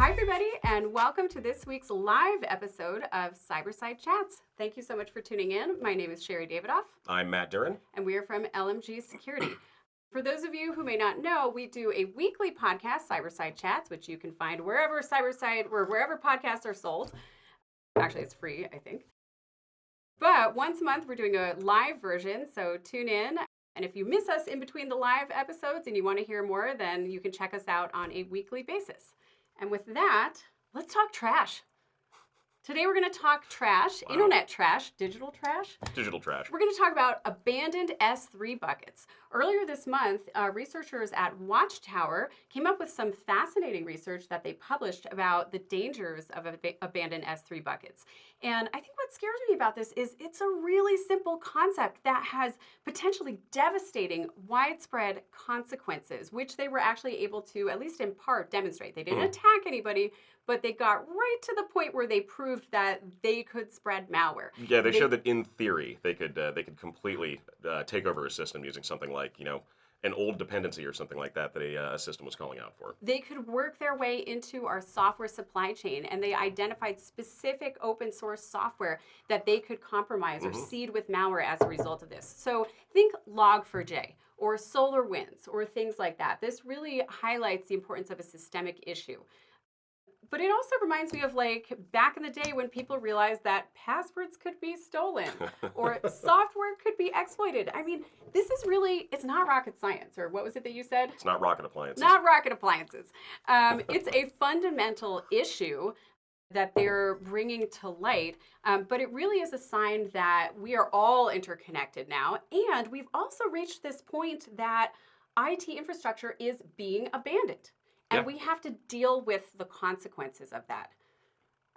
Hi, everybody, and welcome to this week's live episode of Cyberside Chats. Thank you so much for tuning in. My name is Sherry Davidoff. I'm Matt Duran. And we are from LMG Security. For those of you who may not know, we do a weekly podcast, Cyberside Chats, which you can find wherever podcasts are sold. Actually, it's free, I think. But once a month, we're doing a live version, so tune in. And if you miss us in between the live episodes and you want to hear more, then you can check us out on a weekly basis. And with that, let's talk trash. Today we're going to talk trash, internet trash, digital trash. Digital trash. We're going to talk about abandoned S3 buckets. Earlier this month, researchers at Watchtower came up with some fascinating research that they published about the dangers of abandoned S3 buckets. And I think what scares me about this is it's a really simple concept that has potentially devastating, widespread consequences, which they were actually able to, at least in part, demonstrate. They didn't attack anybody, but they got right to the point where they proved that they could spread malware. Yeah, they showed that in theory they could completely take over a system using something like, an old dependency or something like that a system was calling out for. They could work their way into our software supply chain, and they identified specific open source software that they could compromise or seed with malware as a result of this. So think Log4j or SolarWinds or things like that. This really highlights the importance of a systemic issue. But it also reminds me of back in the day when people realized that passwords could be stolen or software could be exploited. I mean, this is really, it's not rocket science, or what was it that you said? It's not rocket appliances. Not rocket appliances. It's a fundamental issue that they're bringing to light, but it really is a sign that we are all interconnected now, and we've also reached this point that IT infrastructure is being abandoned. And we have to deal with the consequences of that.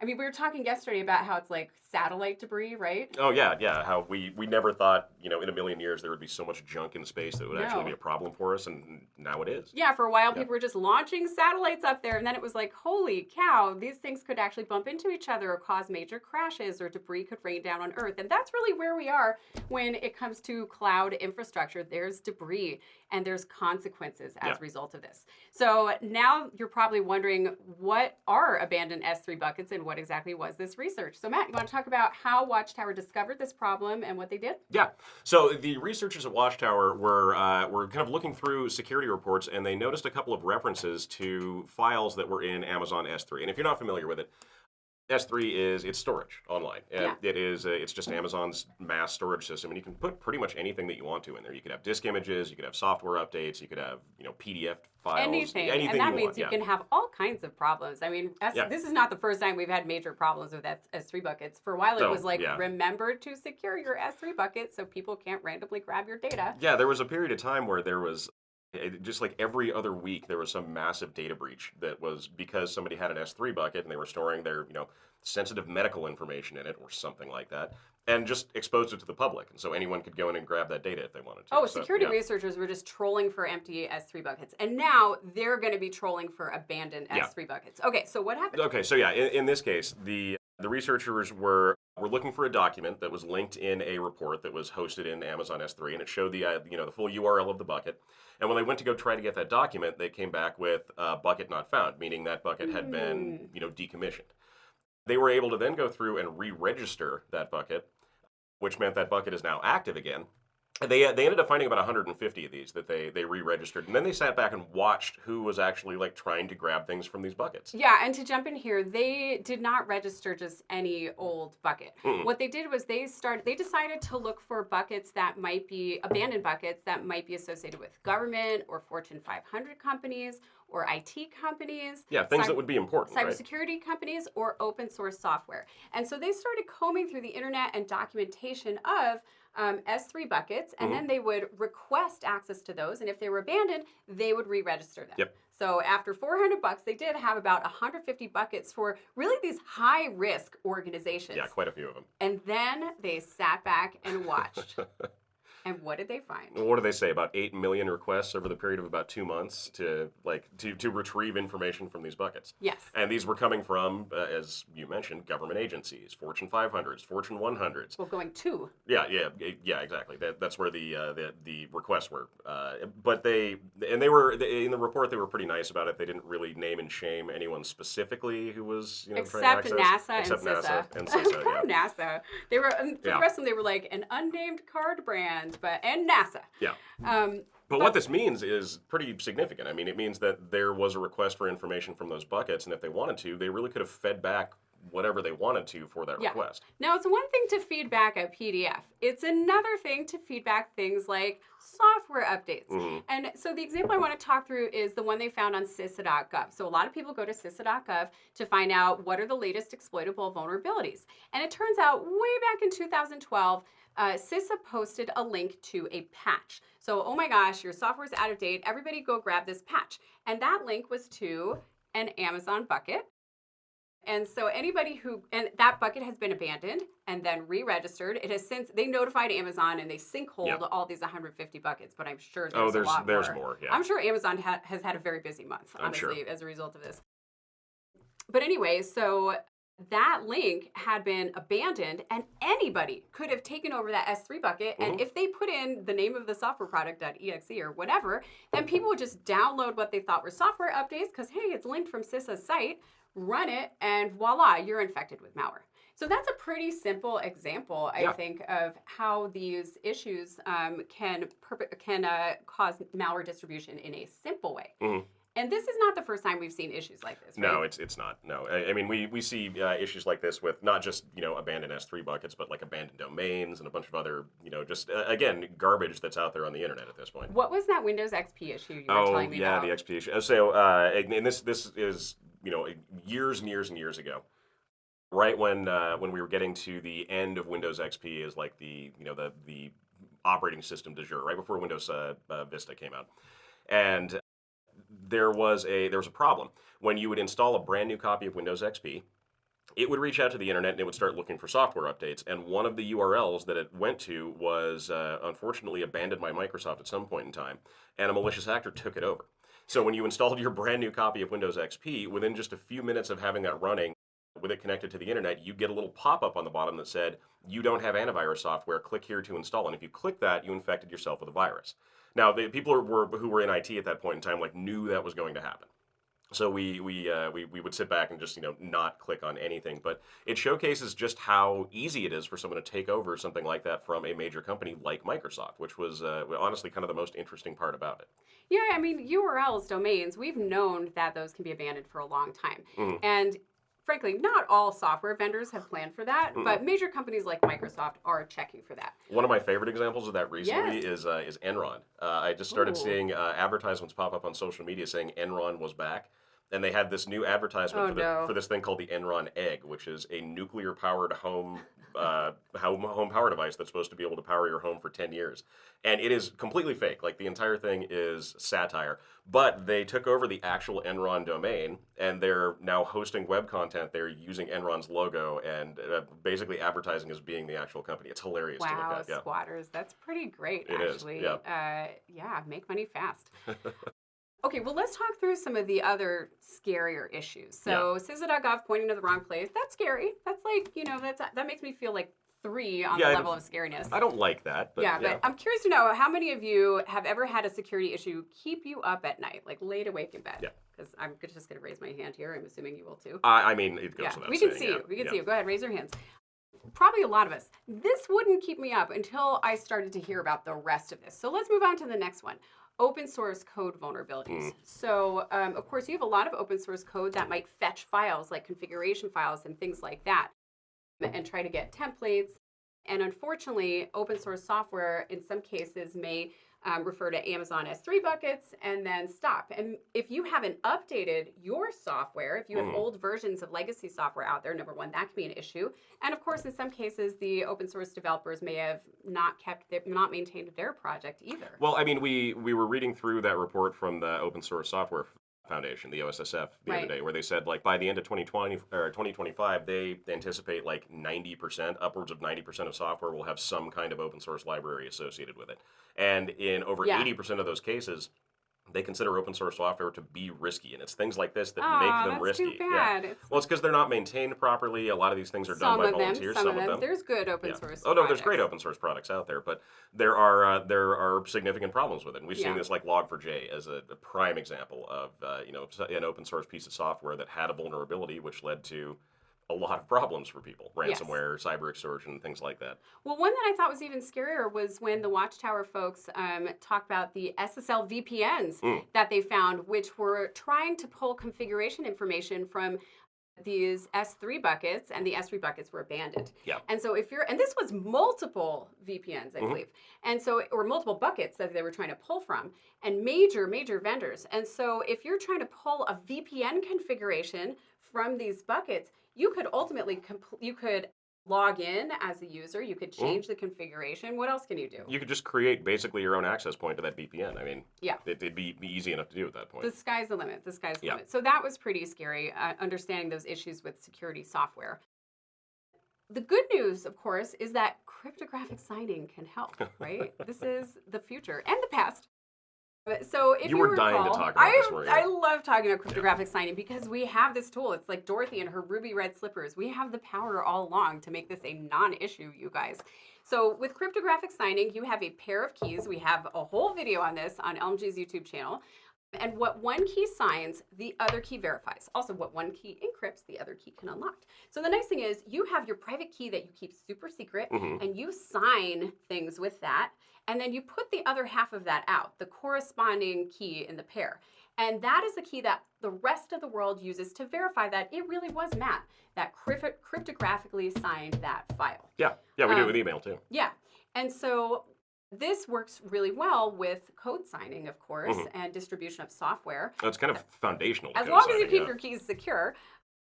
I mean, we were talking yesterday about how it's like satellite debris, right? Oh, yeah. How we never thought, in a million years there would be so much junk in space that would actually be a problem for us, and now it is. Yeah, for a while people were just launching satellites up there, and then it was like, holy cow, these things could actually bump into each other or cause major crashes, or debris could rain down on Earth. And that's really where we are when it comes to cloud infrastructure. There's debris, and there's consequences as a result of this. So now you're probably wondering, what are abandoned S3 buckets and what exactly was this research? So Matt, you want to talk about how Watchtower discovered this problem and what they did? Yeah. So the researchers at Watchtower were kind of looking through security reports, and they noticed a couple of references to files that were in Amazon S3. And if you're not familiar with it, S3 it's storage online. It's just Amazon's mass storage system, and you can put pretty much anything that you want to in there. You could have disk images, you could have software updates, you could have PDF files, anything and that you means want. You can have all kinds of problems. I mean, this is not the first time we've had major problems with S3 buckets. For a while, it was remember to secure your S3 bucket so people can't randomly grab your data. Yeah, there was a period of time where there was just like every other week, there was some massive data breach that was because somebody had an S3 bucket and they were storing their, sensitive medical information in it or something like that, and just exposed it to the public. And so anyone could go in and grab that data if they wanted to. Oh, security researchers were just trolling for empty S3 buckets. And now they're going to be trolling for abandoned S3 buckets. Okay, so what happened? Okay, so in this case, the researchers were looking for a document that was linked in a report that was hosted in Amazon S3, and it showed the the full URL of the bucket. And when they went to go try to get that document, they came back with bucket not found, meaning that bucket had been decommissioned. They were able to then go through and re-register that bucket, which meant that bucket is now active again. And they ended up finding about 150 of these that they re-registered, and then they sat back and watched who was actually trying to grab things from these buckets. Yeah, and to jump in here, they did not register just any old bucket. What they did was they decided to look for buckets that might be abandoned buckets that might be associated with government or Fortune 500 companies or IT companies. Yeah, things that would be important, cybersecurity companies or open source software. And so they started combing through the internet and documentation of S3 buckets, and then they would request access to those, and if they were abandoned, they would re-register them. Yep. So after $400, they did have about 150 buckets for really these high-risk organizations. Yeah, quite a few of them. And then they sat back and watched. And what did they find? What do they say? About 8 million requests over the period of about 2 months to retrieve information from these buckets. Yes. And these were coming from, as you mentioned, government agencies, Fortune 500s, Fortune 100s. Well, going to. Yeah, exactly. That's where the requests were. But they were in the report. They were pretty nice about it. They didn't really name and shame anyone specifically who was trying to access. Except NASA and CISA. Poor Yeah. NASA. They were for the rest of them. They were like an unnamed card brand, and NASA. Yeah. But what this means is pretty significant. I mean, it means that there was a request for information from those buckets, and if they wanted to, they really could have fed back whatever they wanted to for that request. Now, it's one thing to feed back a PDF. It's another thing to feed back things like software updates. Mm-hmm. And so the example I want to talk through is the one they found on CISA.gov. So a lot of people go to CISA.gov to find out what are the latest exploitable vulnerabilities. And it turns out way back in 2012, CISA posted a link to a patch. So, oh my gosh, your software is out of date. Everybody go grab this patch. And that link was to an Amazon bucket. And so and that bucket has been abandoned and then re-registered. It has since, they notified Amazon and they sinkholed all these 150 buckets, but I'm sure there's a lot there's more. more, yeah. I'm sure Amazon has had a very busy month, honestly, as a result of this. But anyway, so that link had been abandoned and anybody could have taken over that S3 bucket. And if they put in the name of the software product.exe or whatever, then people would just download what they thought were software updates because, hey, it's linked from CISA's site, run it, and voila, you're infected with malware. So that's a pretty simple example, I think, of how these issues can cause malware distribution in a simple way. And this is not the first time we've seen issues like this, right? No, it's not. No, I mean we see issues like this with not just abandoned S3 buckets, but like abandoned domains and a bunch of other just again garbage that's out there on the internet at this point. What was that Windows XP issue you were telling me about? Oh yeah, the XP issue. So and this is years and years and years ago. Right when we were getting to the end of Windows XP is like the operating system du jour, right before Windows Vista came out, and there was a problem when you would install a brand new copy of Windows XP. It would reach out to the internet and it would start looking for software updates. And one of the URLs that it went to was unfortunately abandoned by Microsoft at some point in time, and a malicious actor took it over. So when you installed your brand new copy of Windows XP, within just a few minutes of having that running, with it connected to the internet, you get a little pop-up on the bottom that said, you don't have antivirus software, click here to install. And if you click that, you infected yourself with a virus. Now, the people who were in IT at that point in time knew that was going to happen. So we would sit back and just not click on anything. But it showcases just how easy it is for someone to take over something like that from a major company like Microsoft, which was honestly kind of the most interesting part about it. Yeah, I mean, URLs, domains, we've known that those can be abandoned for a long time. And frankly, not all software vendors have planned for that, but major companies like Microsoft are checking for that. One of my favorite examples of that recently is Enron. I just started seeing advertisements pop up on social media saying Enron was back. And they had this new advertisement for this thing called the Enron Egg, which is a nuclear-powered home power device that's supposed to be able to power your home for 10 years. And it is completely fake. Like, the entire thing is satire. But they took over the actual Enron domain, and they're now hosting web content. They're using Enron's logo and basically advertising as being the actual company. It's hilarious to look at. Wow, squatters. That's pretty great, it actually. Is, yeah, make money fast. Okay, well, let's talk through some of the other scarier issues. So, CISA.gov pointing to the wrong place, that's scary. That's like, that makes me feel like 3 on the level of scariness. I don't like that. But but I'm curious to know, how many of you have ever had a security issue keep you up at night, like laid awake in bed? Yeah. Because I'm just going to raise my hand here. I'm assuming you will too. I mean, it goes without we saying. can see you. We can see you. Go ahead, raise your hands. Probably a lot of us. This wouldn't keep me up until I started to hear about the rest of this. So let's move on to the next one. Open source code vulnerabilities. So, of course, you have a lot of open source code that might fetch files like configuration files and things like that and try to get templates. And unfortunately, open source software in some cases may refer to Amazon S3 buckets and then stop. And if you haven't updated your software, if you have old versions of legacy software out there, number one, that can be an issue. And of course, in some cases, the open source developers may have not maintained their project either. Well, I mean, we were reading through that report from the Open Source Software Foundation, the OSSF, the Right. other day, where they said like by the end of 2020 or 2025, they anticipate like 90%, upwards of 90% of software will have some kind of open source library associated with it. And in over Yeah. 80% of those cases, they consider open source software to be risky, and it's things like this that make Oh, them that's too risky. Yeah. bad. Well, it's because they're not maintained properly. A lot of these things are done Some by of them, volunteers. some of them. them. There's good open Yeah. source Oh no, there's great projects. open source products out there, but there are significant problems with it. And we've seen Yeah. this like Log4j as a prime example of an open source piece of software that had a vulnerability, which led to a lot of problems for people, Yes. ransomware, cyber extortion, things like that. Well, one that I thought was even scarier was when the Watchtower folks talked about the SSL VPNs that they found, which were trying to pull configuration information from these S3 buckets, and the S3 buckets were abandoned. Yeah. And so and this was multiple VPNs, I believe, and so, or multiple buckets that they were trying to pull from, and major vendors. And so if you're trying to pull a VPN configuration from these buckets, you could ultimately, you could log in as a user, you could change the configuration. What else can you do? You could just create basically your own access point to that VPN. I mean, Yeah. it'd be easy enough to do at that point. The sky's the limit. The sky's the Yeah. limit. So that was pretty scary, understanding those issues with security software. The good news, of course, is that cryptographic signing can help, right? This is the future and the past. So if you were dying to recall, talk about this, weren't you? I love talking about cryptographic signing because we have this tool. It's like Dorothy and her ruby red slippers. We have the power all along to make this a non-issue, you guys. So with cryptographic signing, you have a pair of keys. We have a whole video on this on LMG's YouTube channel. And what one key signs, the other key verifies. Also, what one key encrypts, the other key can unlock. So the nice thing is you have your private key that you keep super secret, and you sign things with that. And then you put the other half of that out, the corresponding key in the pair. And that is the key that the rest of the world uses to verify that it really was Matt that cryptographically signed that file. Yeah, we do it with email too. Yeah. And so this works really well with code signing, of course, and distribution of software. It's kind of foundational. As long as you keep your keys secure.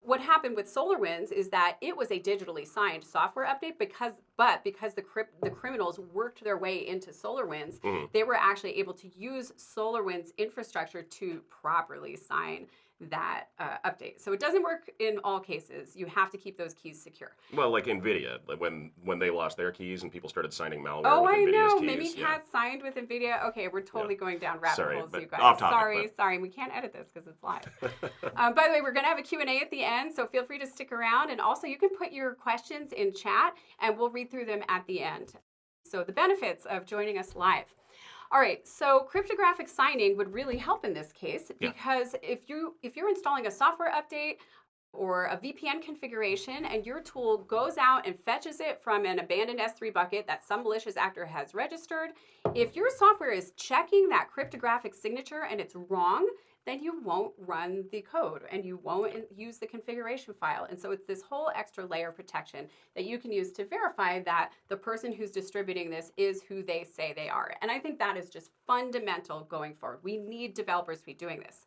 What happened with SolarWinds is that it was a digitally signed software update because the criminals worked their way into SolarWinds, they were actually able to use SolarWinds infrastructure to properly sign that update. So it doesn't work in all cases. You have to keep those keys secure. Well, like NVIDIA, like when they lost their keys and people started signing malware Oh, with I NVIDIA's know. keys. Mimikatz signed with NVIDIA. Okay, we're totally going down rabbit Sorry, holes, but you guys. off topic, Sorry. We can't edit this because it's live. By the way, we're going to have a Q&A at the end, so feel free to stick around. And also, you can put your questions in chat, and we'll read through them at the end. So the benefits of joining us live. All right, so cryptographic signing would really help in this case because if you're installing a software update or a VPN configuration and your tool goes out and fetches it from an abandoned S3 bucket that some malicious actor has registered, if your software is checking that cryptographic signature and it's wrong, then you won't run the code and you won't use the configuration file. And so it's this whole extra layer of protection that you can use to verify that the person who's distributing this is who they say they are. And I think that is just fundamental going forward. We need developers to be doing this.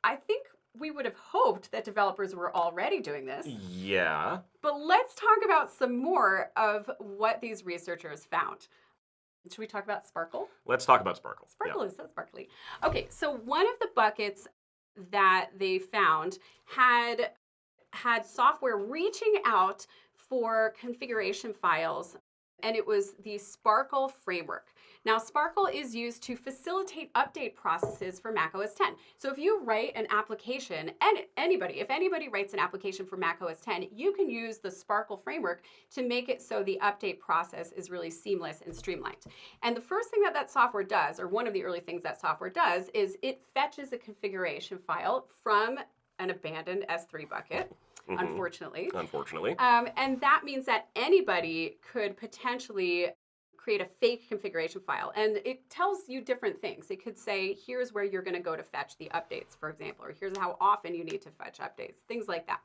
I think we would have hoped that developers were already doing this. Yeah. But let's talk about some more of what these researchers found. Should we talk about Sparkle? Let's talk about Sparkle. Sparkle is so sparkly. Okay, so one of the buckets that they found had software reaching out for configuration files, and it was the Sparkle framework. Now, Sparkle is used to facilitate update processes for Mac OS X. So if you write an application, and if anybody writes an application for Mac OS X, you can use the Sparkle framework to make it so the update process is really seamless and streamlined. And the first thing that software does, or one of the early things that software does, is it fetches a configuration file from an abandoned S3 bucket. Unfortunately. And that means that anybody could potentially create a fake configuration file. And it tells you different things. It could say, here's where you're going to go to fetch the updates, for example, or here's how often you need to fetch updates, things like that.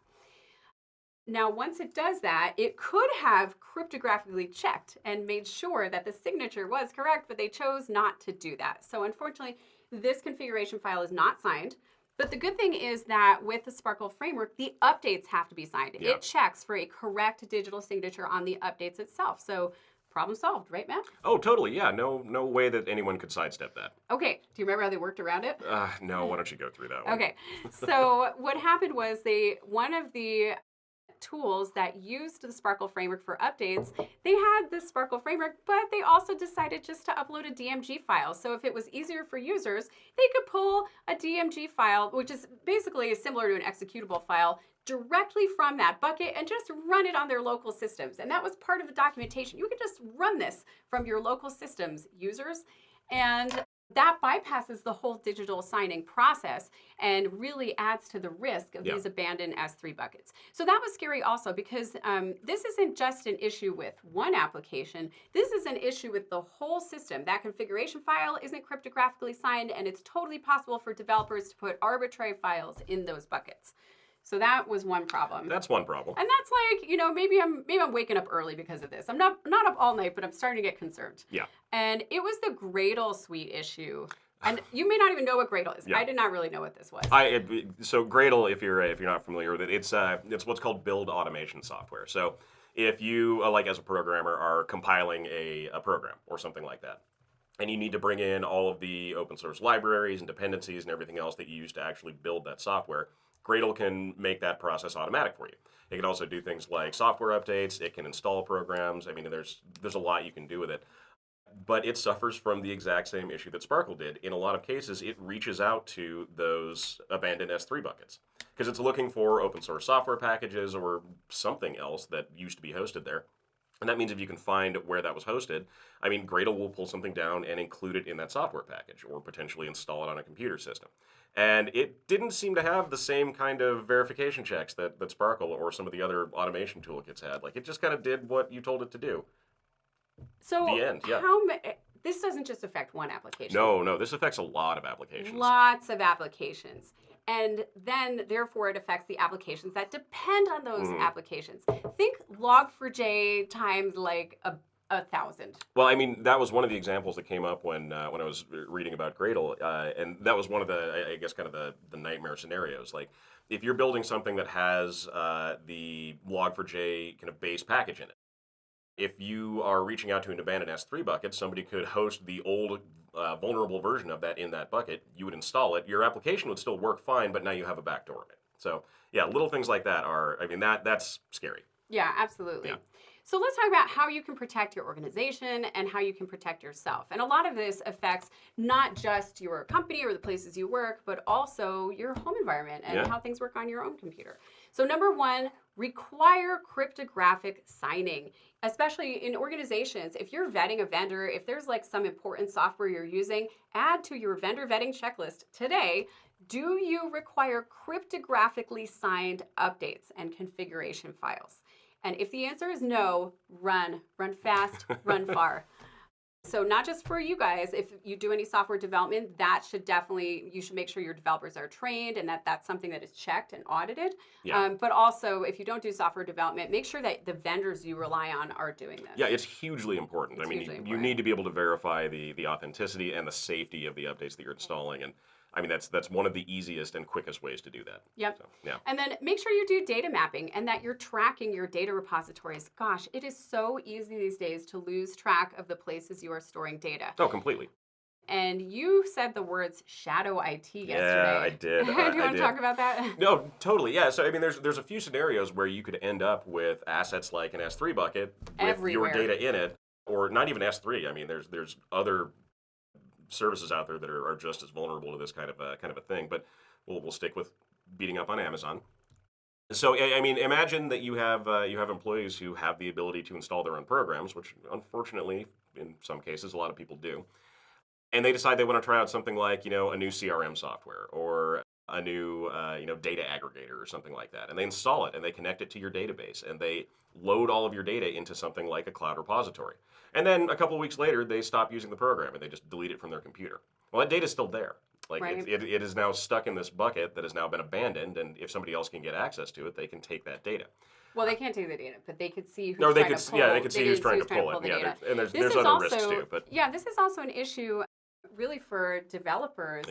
Now, once it does that, it could have cryptographically checked and made sure that the signature was correct, but they chose not to do that. So unfortunately, this configuration file is not signed. But the good thing is that with the Sparkle framework, the updates have to be signed. It checks for a correct digital signature on the updates itself. So Problem solved, right, Matt? Oh, totally. Yeah. No way that anyone could sidestep that. Okay. Do you remember how they worked around it? No. Why don't you go through that one? Okay. So what happened was one of the tools that used the Sparkle framework for updates, they had the Sparkle framework, but they also decided just to upload a DMG file. So if it was easier for users, they could pull a DMG file, which is basically similar to an executable file, directly from that bucket and just run it on their local systems. And that was part of the documentation. You could just run this from your local systems users, and that bypasses the whole digital signing process and really adds to the risk of these abandoned S3 buckets. So that was scary also, because this isn't just an issue with one application. This is an issue with the whole system. That configuration file isn't cryptographically signed, and it's totally possible for developers to put arbitrary files in those buckets. So that was one problem. That's one problem. And that's like, you know, maybe I'm waking up early because of this. I'm not up all night, but I'm starting to get concerned. Yeah. And it was the Gradle suite issue. And you may not even know what Gradle is. Yeah. I did not really know what this was. So Gradle, if you're not familiar with it, it's what's called build automation software. So if you, like as a programmer, are compiling a program or something like that, and you need to bring in all of the open source libraries and dependencies and everything else that you use to actually build that software, Gradle can make that process automatic for you. It can also do things like software updates. It can install programs. I mean, there's a lot you can do with it. But it suffers from the exact same issue that Sparkle did. In a lot of cases, it reaches out to those abandoned S3 buckets because it's looking for open source software packages or something else that used to be hosted there. And that means if you can find where that was hosted, I mean, Gradle will pull something down and include it in that software package or potentially install it on a computer system. And it didn't seem to have the same kind of verification checks that Sparkle or some of the other automation toolkits had. Like, it just kind of did what you told it to do. So the end, yeah. This doesn't just affect one application. No, this affects a lot of applications. Lots of applications. And then, therefore, it affects the applications that depend on those applications. Think Log4j times like a 1,000. Well, I mean, that was one of the examples that came up when I was reading about Gradle, and that was one of the, I guess, kind of the nightmare scenarios. Like, if you're building something that has the Log4j kind of base package in it, if you are reaching out to an abandoned S3 bucket, somebody could host the old vulnerable version of that in that bucket. You would install it. Your application would still work fine, but now you have a backdoor in it. So, yeah, little things like that are, I mean, that's scary. Yeah, absolutely. Yeah. So let's talk about how you can protect your organization and how you can protect yourself. And a lot of this affects not just your company or the places you work, but also your home environment and how things work on your own computer. So number one, require cryptographic signing, especially in organizations. If you're vetting a vendor, if there's like some important software you're using, add to your vendor vetting checklist today, do you require cryptographically signed updates and configuration files? And if the answer is no, run fast, run far. So not just for you guys, if you do any software development, you should make sure your developers are trained and that's something that is checked and audited. Yeah. But also, if you don't do software development, make sure that the vendors you rely on are doing this. Yeah, it's hugely important. You need to be able to verify the authenticity and the safety of the updates that you're installing. And I mean, that's one of the easiest and quickest ways to do that. Yep. So, yeah. And then make sure you do data mapping and that you're tracking your data repositories. Gosh, it is so easy these days to lose track of the places you are storing data. Oh, completely. And you said the words shadow IT yesterday. Yeah, I did. Do you want to talk about that? No, totally. Yeah. So I mean, there's a few scenarios where you could end up with assets like an S3 bucket with your data in it, or not even S3. I mean, there's other services out there that are just as vulnerable to this kind of a thing. But we'll stick with beating up on Amazon. So I mean, imagine that you have employees who have the ability to install their own programs, which unfortunately in some cases a lot of people do. And they decide they want to try out something like, a new CRM software or a new, data aggregator or something like that. And they install it and they connect it to your database and they load all of your data into something like a cloud repository. And then a couple of weeks later, they stop using the program and they just delete it from their computer. Well, that data's still there. Like right. it is now stuck in this bucket that has now been abandoned. And if somebody else can get access to it, they can take that data. Well, they can't take the data, but they could see who's or they trying could, to pull. Yeah, they could see who's trying to pull it. Yeah, and there's other risks too. But yeah, this is also an issue, really, for developers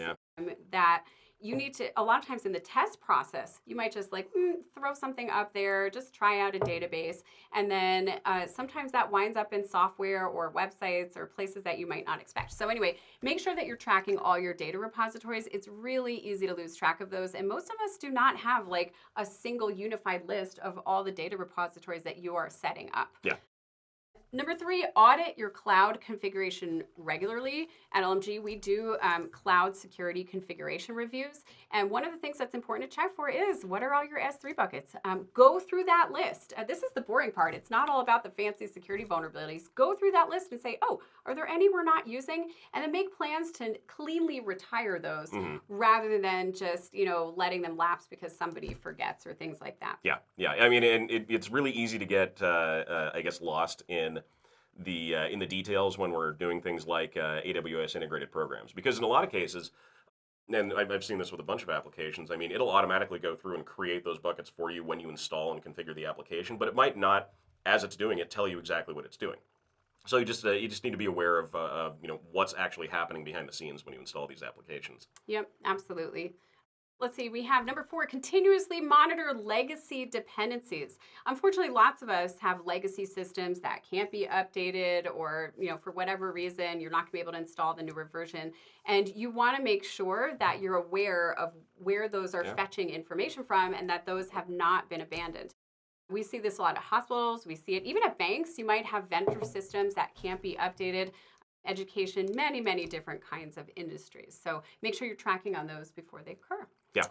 that you need to, a lot of times in the test process, you might just like throw something up there, just try out a database. And then sometimes that winds up in software or websites or places that you might not expect. So anyway, make sure that you're tracking all your data repositories. It's really easy to lose track of those. And most of us do not have like a single unified list of all the data repositories that you are setting up. Yeah. Number 3, audit your cloud configuration regularly. At LMG, we do cloud security configuration reviews. And one of the things that's important to check for is, what are all your S3 buckets? Go through that list. This is the boring part. It's not all about the fancy security vulnerabilities. Go through that list and say, oh, are there any we're not using? And then make plans to cleanly retire those rather than just, letting them lapse because somebody forgets or things like that. Yeah. I mean, and it's really easy to get, I guess, lost in the details when we're doing things like AWS integrated programs, because in a lot of cases, and I've seen this with a bunch of applications, I mean, it'll automatically go through and create those buckets for you when you install and configure the application, but it might not, as it's doing it, tell you exactly what it's doing. So you just need to be aware of what's actually happening behind the scenes when you install these applications. Yep, absolutely. Let's see, we have number 4, continuously monitor legacy dependencies. Unfortunately, lots of us have legacy systems that can't be updated, or, for whatever reason, you're not gonna be able to install the newer version. And you wanna make sure that you're aware of where those are fetching information from and that those have not been abandoned. We see this a lot at hospitals, we see it even at banks. You might have vendor systems that can't be updated. Education, many different kinds of industries. So make sure you're tracking on those before they occur. Yeah.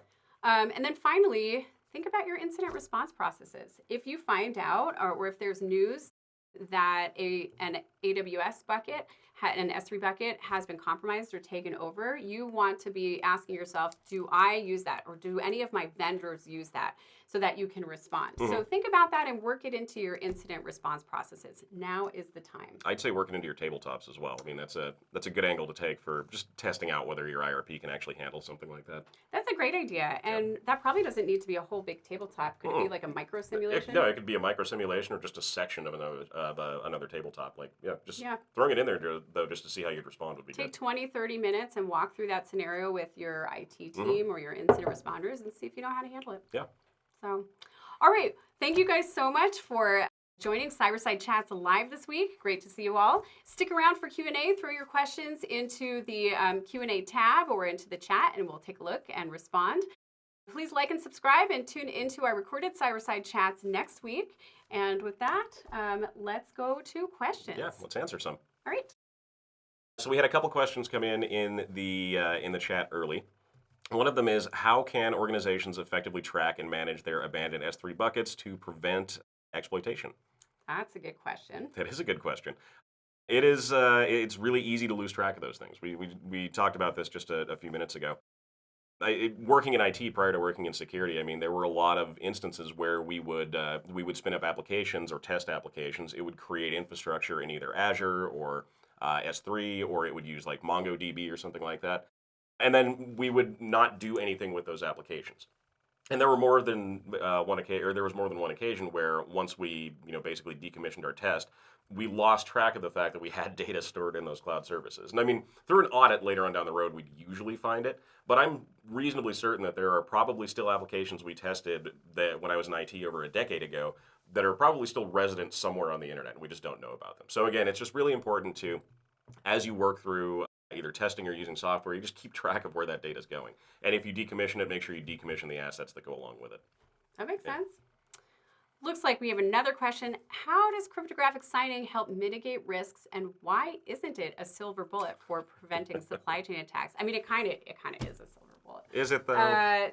And then finally, think about your incident response processes. If you find out, or if there's news that an AWS bucket, an S3 bucket has been compromised or taken over, you want to be asking yourself, do I use that, or do any of my vendors use that, so that you can respond. So think about that and work it into your incident response processes. Now is the time. I'd say working into your tabletops as well. I mean, that's a good angle to take for just testing out whether your IRP can actually handle something like that. That's a great idea, and that probably doesn't need to be a whole big tabletop. Could it be like a micro simulation? No, it could be a micro simulation or just a section of another tabletop. Like, throwing it in there though, just to see how you'd respond would be good. Take 20, 30 minutes and walk through that scenario with your IT team or your incident responders and see if you know how to handle it. Yeah. So, all right. Thank you guys so much for joining Cyberside Chats live this week. Great to see you all. Stick around for Q&A. Throw your questions into the Q&A tab or into the chat, and we'll take a look and respond. Please like and subscribe and tune into our recorded Cyberside Chats next week. And with that, let's go to questions. Yeah, let's answer some. All right. So we had a couple questions come in the chat early. One of them is, how can organizations effectively track and manage their abandoned S3 buckets to prevent exploitation? That's a good question. That is a good question. It is. It's really easy to lose track of those things. We talked about this just a few minutes ago. Working in IT prior to working in security, I mean, there were a lot of instances where we would spin up applications or test applications. It would create infrastructure in either Azure or S3, or it would use like MongoDB or something like that. And then we would not do anything with those applications. And there were more than one occasion, or there was more than one occasion where once we, basically decommissioned our test, we lost track of the fact that we had data stored in those cloud services. And I mean, through an audit later on down the road, we'd usually find it. But I'm reasonably certain that there are probably still applications we tested that when I was in IT over a decade ago that are probably still resident somewhere on the internet, and we just don't know about them. So again, it's just really important to, as you work through either testing or using software, you just keep track of where that data is going. And if you decommission it, make sure you decommission the assets that go along with it. That makes sense. Looks like we have another question. How does cryptographic signing help mitigate risks, and why isn't it a silver bullet for preventing supply chain attacks? I mean, it kind of is a silver bullet. Is it though?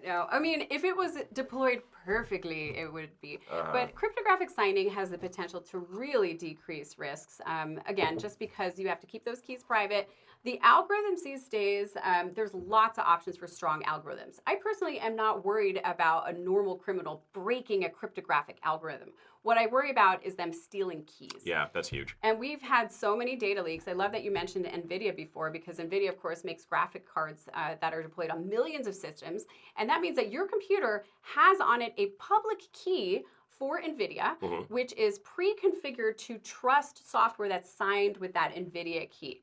No. I mean, if it was deployed perfectly, it would be. But cryptographic signing has the potential to really decrease risks. Again, just because you have to keep those keys private. The algorithms these days, there's lots of options for strong algorithms. I personally am not worried about a normal criminal breaking a cryptographic algorithm. What I worry about is them stealing keys. Yeah, that's huge. And we've had so many data leaks. I love that you mentioned NVIDIA before, because NVIDIA, of course, makes graphic cards that are deployed on millions of systems. And that means that your computer has on it a public key for NVIDIA, which is pre-configured to trust software that's signed with that NVIDIA key.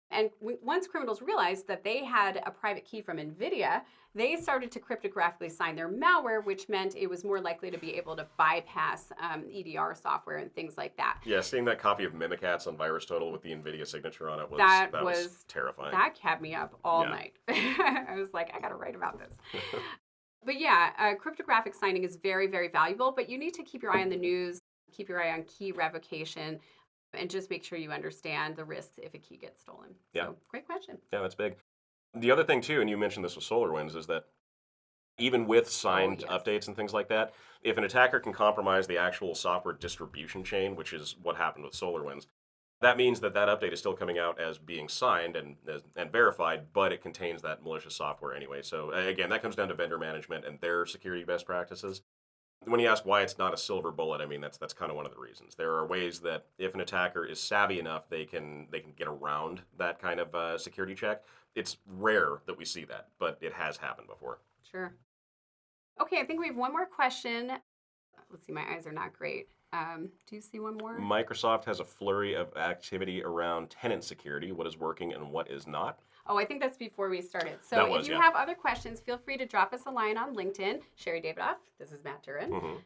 And once criminals realized that they had a private key from NVIDIA, they started to cryptographically sign their malware, which meant it was more likely to be able to bypass EDR software and things like that. Yeah, seeing that copy of Mimikatz on VirusTotal with the NVIDIA signature on it that was terrifying. That kept me up all night. I was like, I got to write about this. But yeah, cryptographic signing is very, very valuable, but you need to keep your eye on the news, keep your eye on key revocation, and just make sure you understand the risks if a key gets stolen. Yeah. So, great question. Yeah, that's big. The other thing, too, and you mentioned this with SolarWinds, is that even with signed updates and things like that, if an attacker can compromise the actual software distribution chain, which is what happened with SolarWinds, that means that that update is still coming out as being signed and verified, but it contains that malicious software anyway. So again, that comes down to vendor management and their security best practices. When you ask why it's not a silver bullet, I mean, that's kind of one of the reasons. There are ways that if an attacker is savvy enough, they can get around that kind of security check. It's rare that we see that, but it has happened before. Sure. Okay, I think we have one more question. Let's see, my eyes are not great. Do you see one more? Microsoft has a flurry of activity around tenant security. What is working and what is not? Oh, I think that's before we started. So if you have other questions, feel free to drop us a line on LinkedIn. Sherry Davidoff, this is Matt Durin.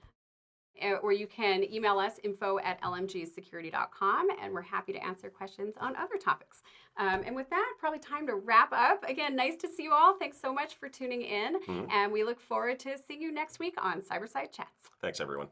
Or you can email us, info@lmgsecurity.com, and we're happy to answer questions on other topics. And with that, probably time to wrap up. Again, nice to see you all. Thanks so much for tuning in, and we look forward to seeing you next week on Cyberside Chats. Thanks, everyone.